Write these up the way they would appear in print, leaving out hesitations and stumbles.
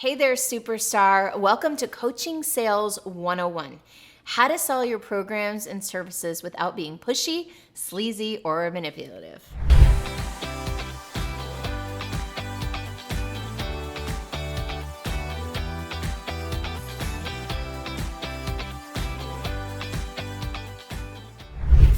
Hey there, superstar. Welcome to Coaching Sales 101. How to sell your programs and services without being pushy, sleazy, or manipulative.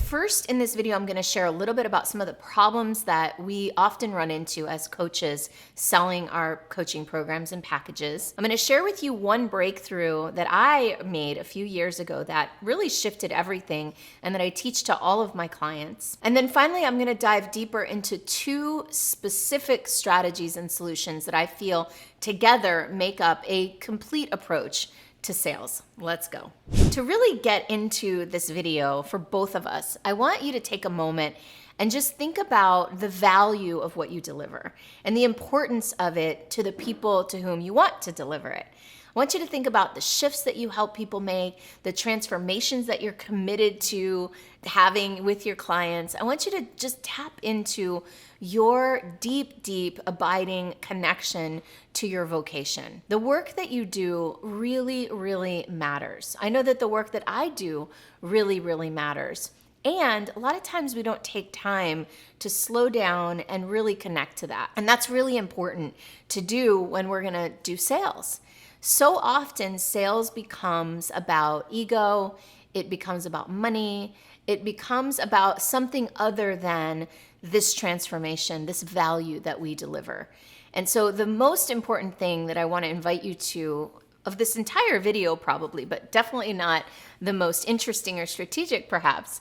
First, in this video, I'm going to share a little bit about some of the problems that we often run into as coaches selling our coaching programs and packages. I'm going to share with you one breakthrough that I made a few years ago that really shifted everything and that I teach to all of my clients. And then finally, I'm going to dive deeper into two specific strategies and solutions that I feel together make up a complete approach to sales. Let's go. To really get into this video for both of us, I want you to take a moment and just think about the value of what you deliver and the importance of it to the people to whom you want to deliver it. I want you to think about the shifts that you help people make, the transformations that you're committed to having with your clients. I want you to just tap into your deep, abiding connection to your vocation. The work that you do really matters. I know that the work that I do really matters. And a lot of times we don't take time to slow down and really connect to that. And that's really important to do when we're gonna do sales. So often sales becomes about ego, it becomes about money, it becomes about something other than this transformation, this value that we deliver. And so the most important thing that I want to invite you to of this entire video probably, but definitely not the most interesting or strategic perhaps,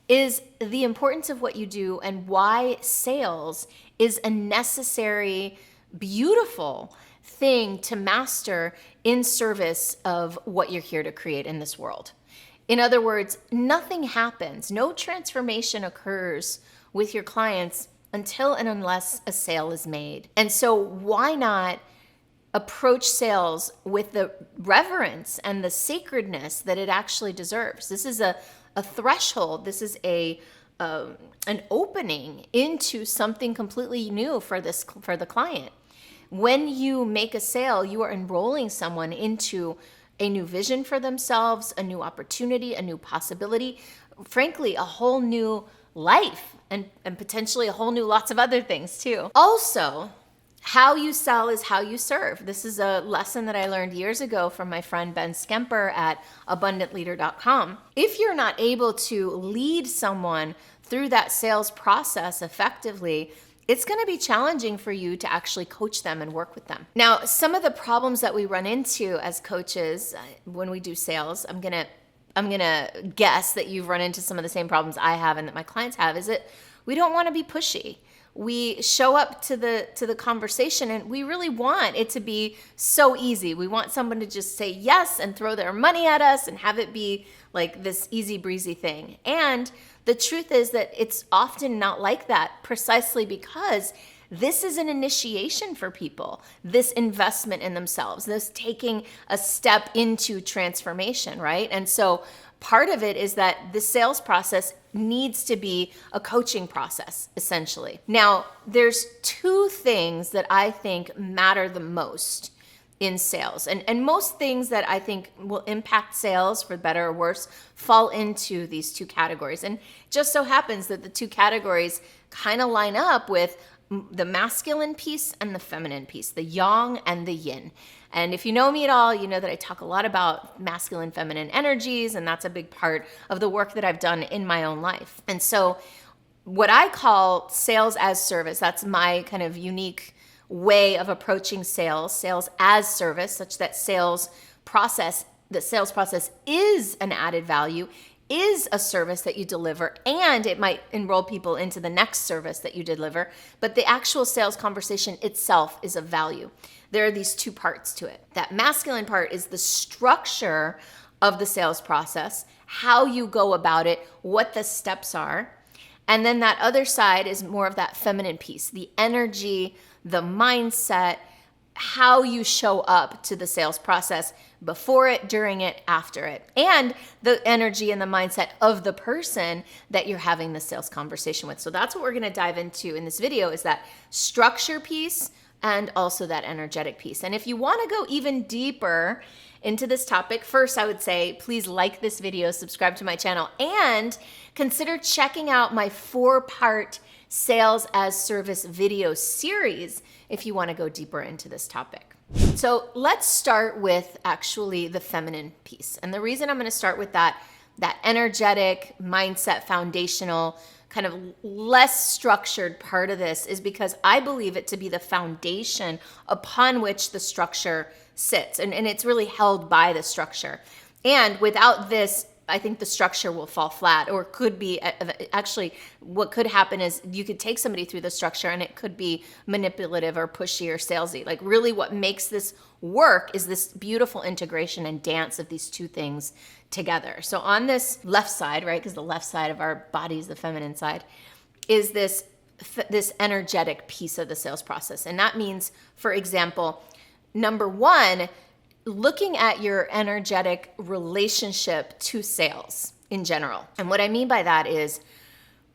is the importance of what you do and why sales is a necessary, beautiful thing to master in service of what you're here to create in this world. In other words, nothing happens, no transformation occurs with your clients until and unless a sale is made. And so why not approach sales with the reverence and the sacredness that it actually deserves? This is a threshold. This is an opening into something completely new for the client. When you make a sale, you are enrolling someone into a new vision for themselves, a new opportunity, a new possibility, frankly, a whole new life, and potentially a whole new lots of other things too. Also, how you sell is how you serve. This is a lesson that I learned years ago from my friend Ben Skemper at abundantleader.com. If you're not able to lead someone through that sales process effectively, it's going to be challenging for you to actually coach them and work with them. Now, some of the problems that we run into as coaches when we do sales, I'm going to guess that you've run into some of the same problems I have and that my clients have, is that we don't want to be pushy. We show up to the conversation and we really want it to be so easy. We want someone to just say yes and throw their money at us and have it be like this easy breezy thing. And the truth is that it's often not like that, precisely because this is an initiation for people, this investment in themselves, this taking a step into transformation, right? And so part of it is that the sales process needs to be a coaching process, essentially. Now, there's two things that I think matter the most in sales. And most things that I think will impact sales, for better or worse, fall into these two categories. And just so happens that the two categories kind of line up with the masculine piece and the feminine piece, the yang and the yin. And if you know me at all, you know that I talk a lot about masculine, feminine energies, and that's a big part of the work that I've done in my own life. And so what I call sales as service, that's my kind of unique way of approaching sales as service, such that the sales process is an added value, is a service that you deliver, and it might enroll people into the next service that you deliver, but the actual sales conversation itself is of value. There are these two parts to it. That masculine part is the structure of the sales process, how you go about it, what the steps are. And then that other side is more of that feminine piece, the energy, the mindset, how you show up to the sales process before it, during it, after it, and the energy and the mindset of the person that you're having the sales conversation with. So that's what we're going to dive into in this video, is that structure piece and also that energetic piece. And if you want to go even deeper into this topic, first I would say please like this video, subscribe to my channel, and consider checking out my 4-part sales as service video series if you want to go deeper into this topic. So let's start with actually the feminine piece. And the reason I'm going to start with that energetic mindset, foundational, kind of less structured part of this is because I believe it to be the foundation upon which the structure sits. And it's really held by the structure. And without this, I think the structure will fall flat, or could be actually what could happen is you could take somebody through the structure and it could be manipulative or pushy or salesy. Like really what makes this work is this beautiful integration and dance of these two things together. So on this left side, right, because the left side of our body is the feminine side, is this energetic piece of the sales process. And that means, for example, number one, looking at your energetic relationship to sales in general. And what I mean by that is,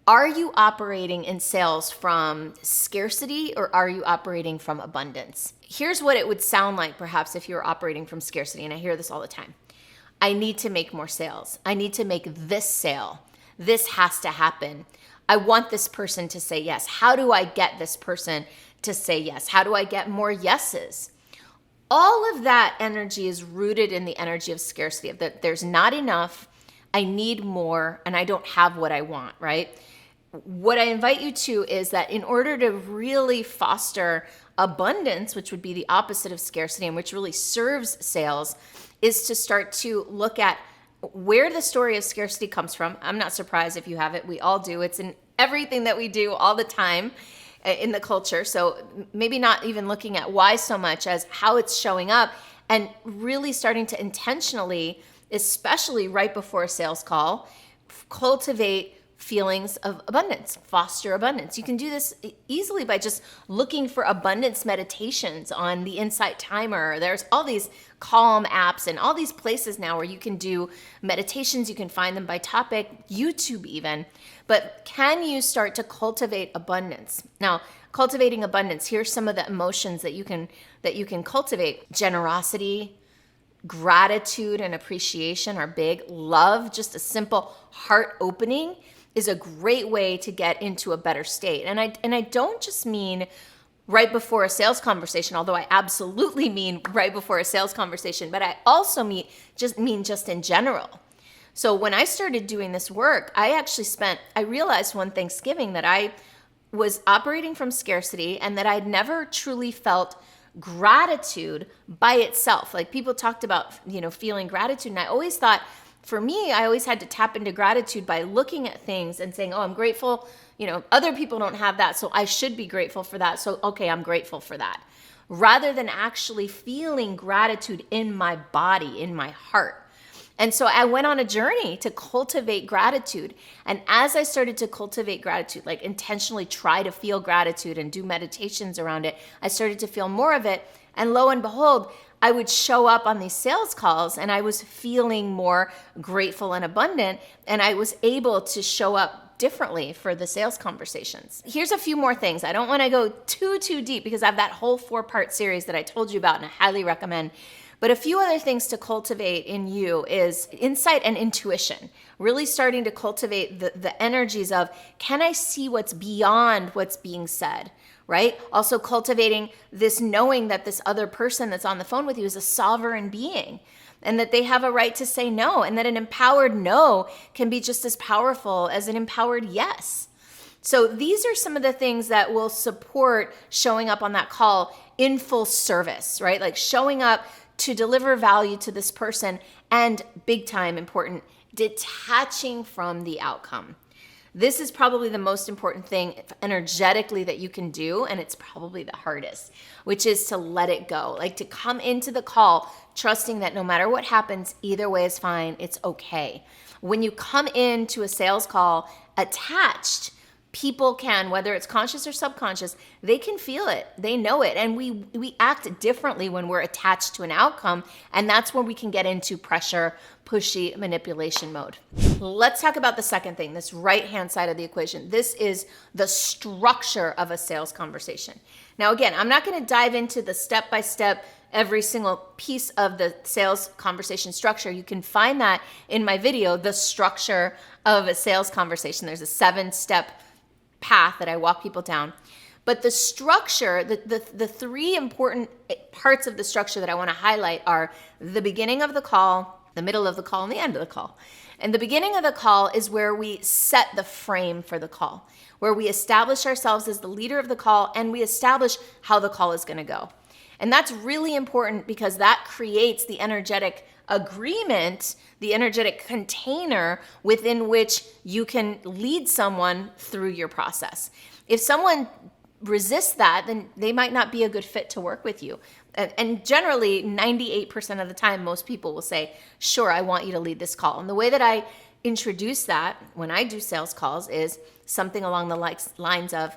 are you operating in sales from scarcity or are you operating from abundance? Here's what it would sound like perhaps if you were operating from scarcity, and I hear this all the time. I need to make more sales. I need to make this sale. This has to happen. I want this person to say yes. How do I get this person to say yes? How do I get more yeses? All of that energy is rooted in the energy of scarcity, of that there's not enough, I need more, and I don't have what I want, right? What I invite you to is that in order to really foster abundance, which would be the opposite of scarcity and which really serves sales, is to start to look at where the story of scarcity comes from. I'm not surprised if you have it. We all do. It's in everything that we do all the time in the culture. So maybe not even looking at why so much as how it's showing up, and really starting to intentionally, especially right before a sales call, cultivate feelings of abundance, foster abundance. You can do this easily by just looking for abundance meditations on the Insight Timer. There's all these Calm apps and all these places now where you can do meditations. You can find them by topic, YouTube even. But can you start to cultivate abundance? Now, cultivating abundance, here's some of the emotions that you can cultivate. Generosity, gratitude and appreciation are big. Love, just a simple heart opening, is a great way to get into a better state. And I don't just mean right before a sales conversation, although I absolutely mean right before a sales conversation, but I also mean just in general. So when I started doing this work, I realized one Thanksgiving that I was operating from scarcity and that I'd never truly felt gratitude by itself. Like people talked about, feeling gratitude. And I always thought, for me, I always had to tap into gratitude by looking at things and saying, oh, I'm grateful. Other people don't have that, so I should be grateful for that. So, okay, I'm grateful for that. Rather than actually feeling gratitude in my body, in my heart. And so I went on a journey to cultivate gratitude. And as I started to cultivate gratitude, like intentionally try to feel gratitude and do meditations around it, I started to feel more of it. And lo and behold, I would show up on these sales calls and I was feeling more grateful and abundant. And I was able to show up differently for the sales conversations. Here's a few more things. I don't want to go too deep because I have that whole 4-part series that I told you about and I highly recommend. But a few other things to cultivate in you is insight and intuition. Really starting to cultivate the energies of, can I see what's beyond what's being said, right? Also cultivating this knowing that this other person that's on the phone with you is a sovereign being and that they have a right to say no, and that an empowered no can be just as powerful as an empowered yes. So these are some of the things that will support showing up on that call in full service, right? Like showing up to deliver value to this person, and big time important, detaching from the outcome. This is probably the most important thing energetically that you can do, and it's probably the hardest, which is to let it go. Like to come into the call trusting that no matter what happens, either way is fine, it's okay. When you come into a sales call attached, people can, whether it's conscious or subconscious, they can feel it, they know it, and we act differently when we're attached to an outcome, and that's when we can get into pressure, pushy manipulation mode. Let's talk about the second thing, this right-hand side of the equation. This is the structure of a sales conversation. Now, again, I'm not going to dive into the step-by-step every single piece of the sales conversation structure. You can find that in my video, The Structure of a Sales Conversation. There's a 7-step path that I walk people down. But the structure, the 3 important parts of the structure that I want to highlight are the beginning of the call, the middle of the call, and the end of the call. And the beginning of the call is where we set the frame for the call, where we establish ourselves as the leader of the call and we establish how the call is going to go. And that's really important because that creates the energetic agreement, the energetic container within which you can lead someone through your process. If someone resists that, then they might not be a good fit to work with you. And generally, 98% of the time, most people will say, sure, I want you to lead this call. And the way that I introduce that when I do sales calls is something along the lines of,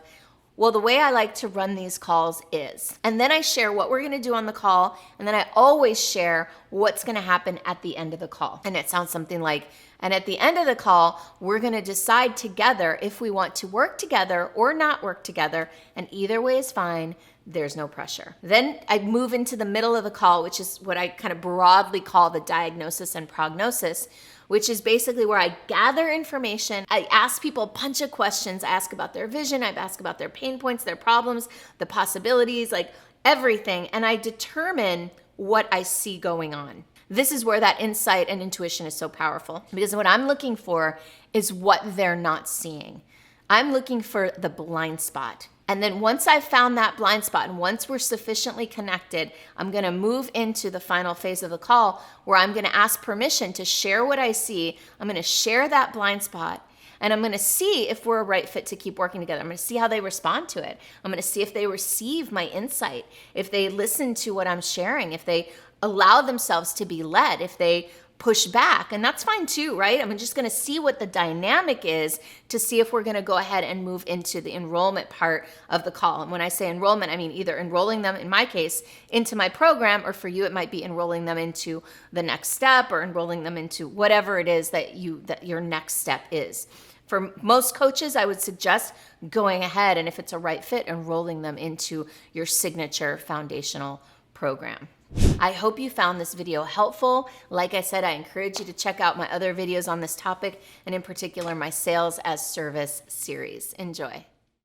well, the way I like to run these calls is, and then I share what we're going to do on the call, and then I always share what's going to happen at the end of the call. And it sounds something like, and at the end of the call, we're going to decide together if we want to work together or not work together, and either way is fine. There's no pressure. Then I move into the middle of the call, which is what I kind of broadly call the diagnosis and prognosis, which is basically where I gather information. I ask people a bunch of questions. I ask about their vision. I ask about their pain points, their problems, the possibilities, like everything. And I determine what I see going on. This is where that insight and intuition is so powerful, because what I'm looking for is what they're not seeing. I'm looking for the blind spot. And then once I've found that blind spot and once we're sufficiently connected, I'm going to move into the final phase of the call where I'm going to ask permission to share what I see. I'm going to share that blind spot and I'm going to see if we're a right fit to keep working together. I'm going to see how they respond to it. I'm going to see if they receive my insight, if they listen to what I'm sharing, if they allow themselves to be led, if they push back, and that's fine too, right? I'm just gonna see what the dynamic is to see if we're gonna go ahead and move into the enrollment part of the call. And when I say enrollment, I mean either enrolling them, in my case, into my program, or for you, it might be enrolling them into the next step or enrolling them into whatever it is that your next step is. For most coaches, I would suggest going ahead and if it's a right fit, enrolling them into your signature foundational program. I hope you found this video helpful. Like I said, I encourage you to check out my other videos on this topic, and in particular, my Sales as Service series. Enjoy.